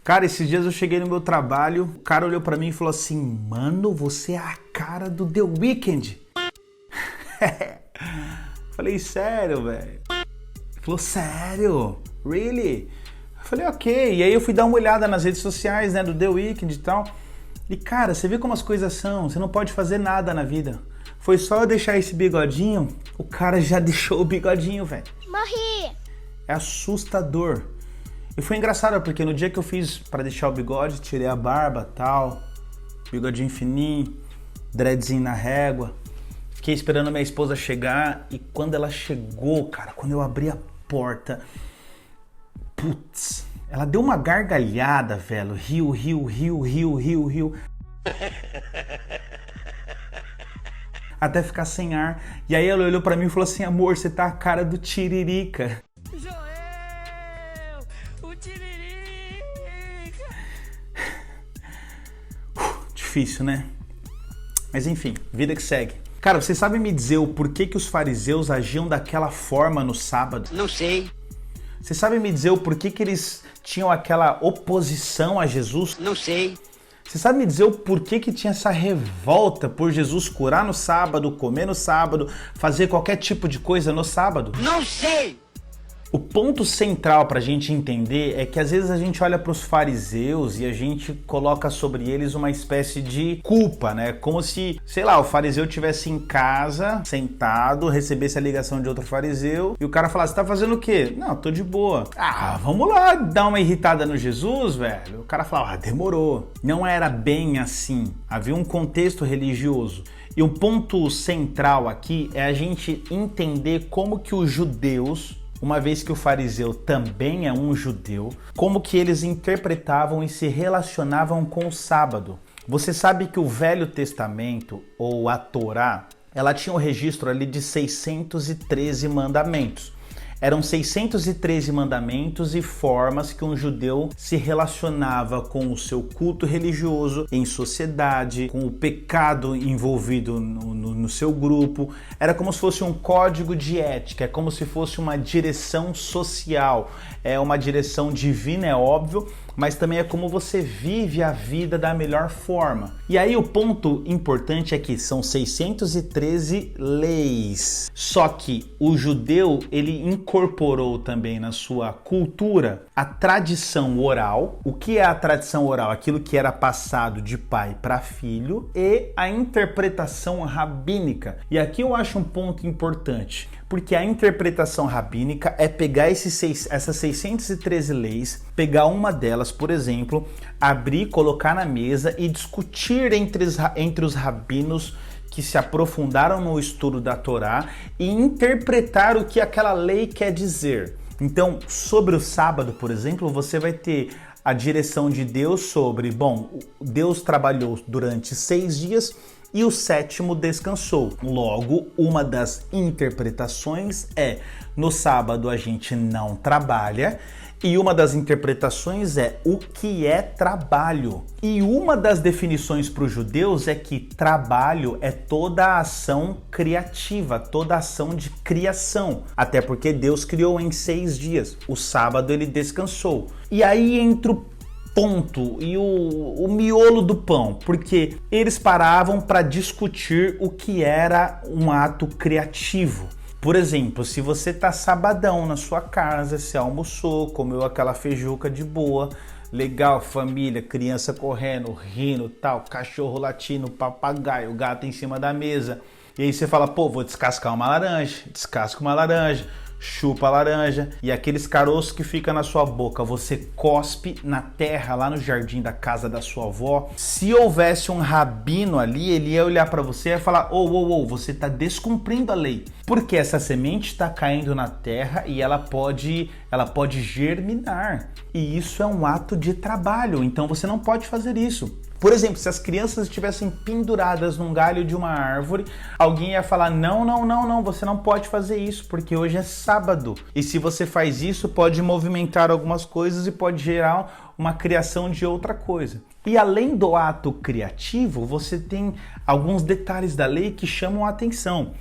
Cara, esses dias eu cheguei no meu trabalho, o cara olhou pra mim e falou assim: mano, você é a cara do The Weeknd. Falei, sério, velho? Ele falou, sério? Really? Eu falei, ok. E aí eu fui dar uma olhada nas redes sociais, né, do The Weeknd e tal. E cara, você vê como as coisas são, você não pode fazer nada na vida. Foi só eu deixar esse bigodinho, o cara já deixou o bigodinho, velho. Morri! É assustador. E foi engraçado porque no dia que eu fiz pra deixar o bigode, tirei a barba e tal, bigodinho fininho, dreadzinho na régua. Fiquei esperando minha esposa chegar e quando ela chegou, cara, quando eu abri a porta, putz, ela deu uma gargalhada, velho, riu. Até ficar sem ar. E aí ela olhou pra mim e falou assim, amor, você tá a cara do Tiririca. Joel, o Tiririca. Difícil, né? Mas enfim, vida que segue. Cara, vocês sabem me dizer o porquê que os fariseus agiam daquela forma no sábado? Não sei. Vocês sabem me dizer o porquê que eles tinham aquela oposição a Jesus? Não sei. Você sabe me dizer o porquê que tinha essa revolta por Jesus curar no sábado, comer no sábado, fazer qualquer tipo de coisa no sábado? Não sei. O ponto central para a gente entender é que às vezes a gente olha para os fariseus e a gente coloca sobre eles uma espécie de culpa, né? Como se, sei lá, o fariseu estivesse em casa, sentado, recebesse a ligação de outro fariseu e o cara falasse, tá fazendo o quê? Não, tô de boa. Ah, vamos lá dar uma irritada no Jesus, velho. O cara falava, demorou. Não era bem assim. Havia um contexto religioso. E um ponto central aqui é a gente entender como que os judeus, uma vez que o fariseu também é um judeu, como que eles interpretavam e se relacionavam com o sábado. Você sabe que o Velho Testamento, ou a Torá, ela tinha um registro ali de 613 mandamentos. Eram 613 mandamentos e formas que um judeu se relacionava com o seu culto religioso em sociedade, com o pecado envolvido no seu grupo. Era como se fosse um código de ética, é como se fosse uma direção social, é uma direção divina, é óbvio, mas também é como você vive a vida da melhor forma. E aí o ponto importante é que são 613 leis. Só que o judeu, ele incorporou também na sua cultura a tradição oral. O que é a tradição oral? Aquilo que era passado de pai para filho, e a interpretação rabínica. E aqui eu acho um ponto importante, porque a interpretação rabínica é pegar essas 613 leis, pegar uma delas, por exemplo, abrir, colocar na mesa e discutir entre os rabinos que se aprofundaram no estudo da Torá e interpretar o que aquela lei quer dizer. Então, sobre o sábado, por exemplo, você vai ter a direção de Deus sobre, bom, Deus trabalhou durante 6 dias e o 7º descansou. Logo, uma das interpretações é, no sábado a gente não trabalha, e uma das interpretações é o que é trabalho. E uma das definições para os judeus é que trabalho é toda a ação criativa, toda a ação de criação. Até porque Deus criou em 6 dias. O sábado ele descansou. E aí entra o ponto e o miolo do pão, porque eles paravam para discutir o que era um ato criativo. Por exemplo, se você tá sabadão na sua casa, você almoçou, comeu aquela feijuca de boa, legal, família, criança correndo, rindo, tal, cachorro latindo, papagaio, gato em cima da mesa. E aí você fala, pô, vou descascar uma laranja, descasca uma laranja, chupa a laranja, e aqueles caroços que ficam na sua boca, você cospe na terra lá no jardim da casa da sua avó. Se houvesse um rabino ali, ele ia olhar para você e ia falar, você tá descumprindo a lei, porque essa semente está caindo na terra e ela pode germinar, e isso é um ato de trabalho, então você não pode fazer isso. Por exemplo, se as crianças estivessem penduradas num galho de uma árvore, alguém ia falar, não, você não pode fazer isso, porque hoje é sábado. E se você faz isso, pode movimentar algumas coisas e pode gerar uma criação de outra coisa. E além do ato criativo, você tem alguns detalhes da lei que chamam a atenção.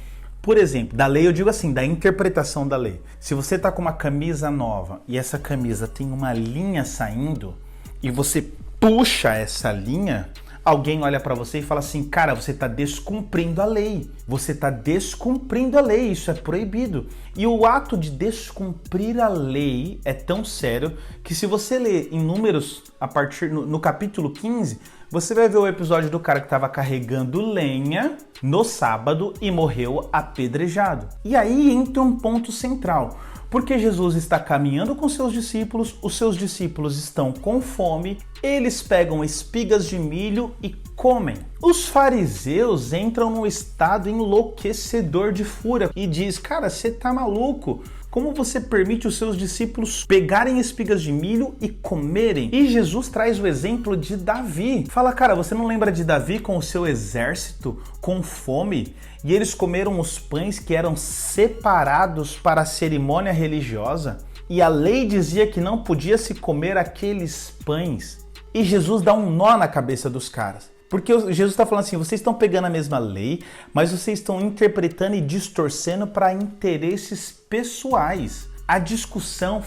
Por exemplo, da lei eu digo assim, da interpretação da lei. Se você está com uma camisa nova e essa camisa tem uma linha saindo, e você puxa essa linha, alguém olha para você e fala assim, cara, você está descumprindo a lei. Você está descumprindo a lei, isso é proibido. E o ato de descumprir a lei é tão sério que se você ler em Números, a partir no capítulo 15, você vai ver o episódio do cara que estava carregando lenha no sábado e morreu apedrejado. E aí entra um ponto central. Porque Jesus está caminhando com seus discípulos, os seus discípulos estão com fome, eles pegam espigas de milho e comem. Os fariseus entram num estado enlouquecedor de fúria e diz, cara, você tá maluco? Como você permite os seus discípulos pegarem espigas de milho e comerem? E Jesus traz o exemplo de Davi. Fala, cara, você não lembra de Davi com o seu exército, com fome? E eles comeram os pães que eram separados para a cerimônia religiosa? E a lei dizia que não podia se comer aqueles pães. E Jesus dá um nó na cabeça dos caras. Porque Jesus está falando assim, vocês estão pegando a mesma lei, mas vocês estão interpretando e distorcendo para interesses pessoais. A discussão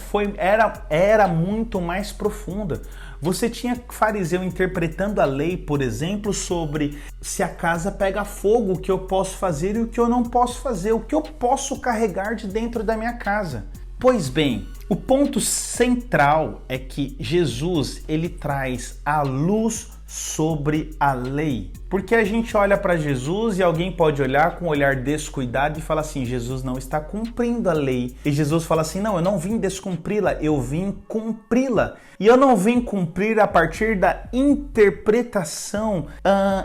era muito mais profunda. Você tinha fariseu interpretando a lei, por exemplo, sobre se a casa pega fogo, o que eu posso fazer e o que eu não posso fazer, o que eu posso carregar de dentro da minha casa. Pois bem, o ponto central é que Jesus, ele traz a luz sobre a lei. Porque a gente olha para Jesus e alguém pode olhar com um olhar descuidado e falar assim, Jesus não está cumprindo a lei. E Jesus fala assim, não, eu não vim descumpri-la, eu vim cumpri-la. E eu não vim cumprir a partir da interpretação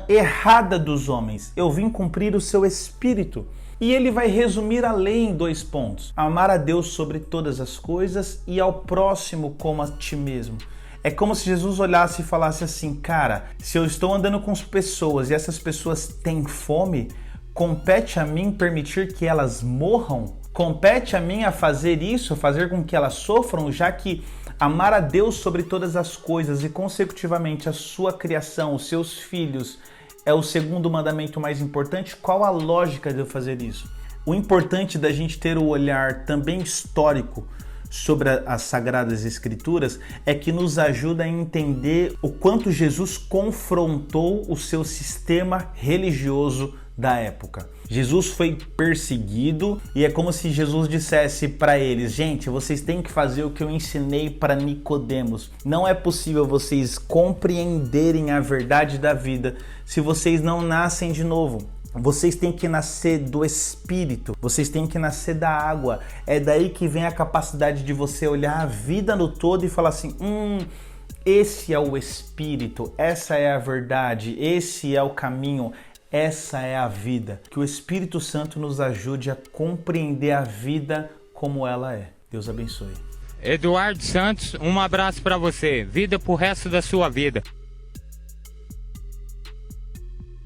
errada dos homens. Eu vim cumprir o seu espírito. E ele vai resumir a lei em 2 pontos. Amar a Deus sobre todas as coisas e ao próximo como a ti mesmo. É como se Jesus olhasse e falasse assim, cara, se eu estou andando com as pessoas e essas pessoas têm fome, compete a mim permitir que elas morram? Compete a mim a fazer isso, a fazer com que elas sofram, já que amar a Deus sobre todas as coisas e consecutivamente a sua criação, os seus filhos, é o segundo mandamento mais importante? Qual a lógica de eu fazer isso? O importante da gente ter o olhar também histórico sobre as Sagradas Escrituras é que nos ajuda a entender o quanto Jesus confrontou o seu sistema religioso da época. Jesus foi perseguido e é como se Jesus dissesse para eles, gente, vocês têm que fazer o que eu ensinei para Nicodemos. Não é possível vocês compreenderem a verdade da vida se vocês não nascem de novo. Vocês têm que nascer do Espírito, vocês têm que nascer da água. É daí que vem a capacidade de você olhar a vida no todo e falar assim, esse é o Espírito, essa é a verdade, esse é o caminho, essa é a vida. Que o Espírito Santo nos ajude a compreender a vida como ela é. Deus abençoe. Eduardo Santos, um abraço para você. Vida pro resto da sua vida.